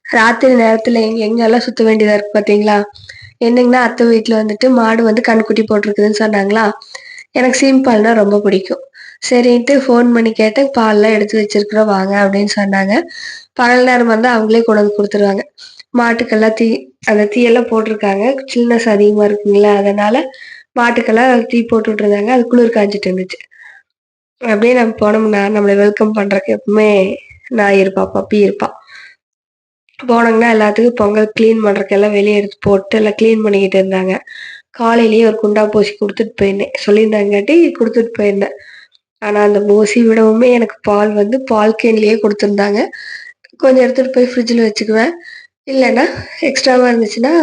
ராத்திரி நேரத்துல எங்கெல்லாம் சுத்த வேண்டியதா இருக்கு பாத்தீங்களா? என்னங்கன்னா, அத்தை வீட்ல வந்துட்டு மாடு வந்து கன்னுக்குட்டி போட்டிருக்குதுன்னு சொன்னாங்களா, எனக்கு சீம்பால்னா ரொம்ப பிடிக்கும். சரின்ட்டு ஃபோன் பண்ணி கேட்டேன், "பால்லாம் எடுத்து வச்சிருக்கிறோம் வாங்க" அப்படின்னு சொன்னாங்க. பகல் நேரம் வந்தா அவங்களே கொண்டு வந்து குடுத்துருவாங்க. மாட்டுக்கெல்லாம் அந்த தீயெல்லாம் போட்டிருக்காங்க. சில்னஸ் அதிகமா இருக்குங்களா, அதனால மாட்டுக்கெல்லாம் தீ போட்டு விட்டுருந்தாங்க. அது குளிர் காய்ஞ்சிட்டு இருந்துச்சு. அப்படியே நம்ம போனோம்னா, நம்மள வெல்கம் பண்றதுக்கு எப்பவுமே நாய் இருப்பா, பப்பி இருப்பா. போனோங்கன்னா எல்லாத்துக்கும் பொங்கல் கிளீன் பண்றதுக்கு எல்லாம் வெளிய எடுத்து போட்டு எல்லாம் கிளீன் பண்ணிக்கிட்டு இருந்தாங்க. காலையிலேயே ஒரு குண்டா பூசி குடுத்துட்டு போயிருந்தேன். சொல்லியிருந்தாங்காட்டி குடுத்துட்டு போயிருந்தேன். ஆனா அந்த பூசி விடவுமே எனக்கு பால் வந்து பால் கேன்லயே குடுத்துருந்தாங்க. கொஞ்சம் எடுத்துட்டு போய் ஃப்ரிட்ஜ்ல வச்சுக்குவேன். இல்லன்னா எக்ஸ்ட்ராவா இருந்துச்சுன்னா,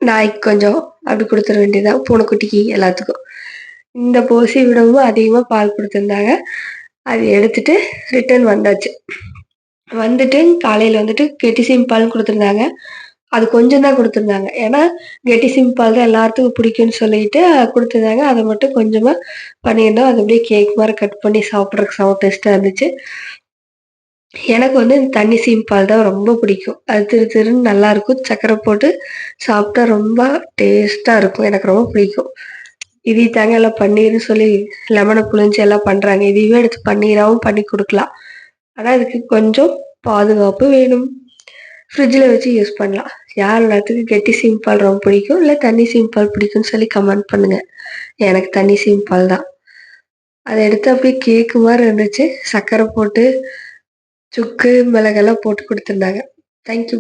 நாய்க்கு கொஞ்சம் அப்படி குடுத்துற வேண்டியதுதான். பூனைக்குட்டிக்கு எல்லாத்துக்கும். இந்த பூசி விடவும் அதிகமா பால் குடுத்துருந்தாங்க. அது எடுத்துட்டு ரிட்டர்ன் வந்தாச்சு. வந்துட்டு காலையில வந்துட்டு கெட்டிசீம் பால்ன்னு குடுத்துருந்தாங்க. அது கொஞ்சம் தான் குடுத்துருந்தாங்க. ஏன்னா, கெட்டிசீம் பால் தான் எல்லாத்துக்கும் பிடிக்கும்னு சொல்லிட்டு குடுத்துருந்தாங்க. அத மட்டும் கொஞ்சமா பண்ணியிருந்தோம். அது அப்படியே கேக் மாரி கட் பண்ணி சாப்பிடுறதுக்கு செம டேஸ்ட்டா இருந்துச்சு. எனக்கு வந்து இந்த தண்ணி சீம் பால் தான் ரொம்ப பிடிக்கும். அது திரு திருன்னு நல்லாருக்கும். சர்க்கரை போட்டு சாப்பிட்டா ரொம்ப டேஸ்ட்டா இருக்கும். எனக்கு ரொம்ப பிடிக்கும். இதே தாங்க எல்லாம் பன்னீர்ன்னு சொல்லி லெமன புழிஞ்சு எல்லாம் பண்றாங்க. இதையுமே எடுத்து பன்னீராவும் பண்ணி குடுக்கலாம். ஆனா, இதுக்கு கொஞ்சம் பாதுகாப்பு வேணும். ஃப்ரிட்ஜ்ல வச்சு யூஸ் பண்ணலாம். யார் எல்லாத்துக்கும் கெட்டி சீம் பால் ரொம்ப பிடிக்கும், இல்ல தண்ணி சீம் பால் பிடிக்கும்னு சொல்லி கமெண்ட் பண்ணுங்க. எனக்கு தண்ணி சீம் பால் தான். அத எடுத்து அப்படியே கேக்கு மாரி இருந்துச்சு. சர்க்கரை போட்டு, சுக்கு, மிளகெல்லாம் போட்டு குடுத்துருந்தாங்க. Thank you.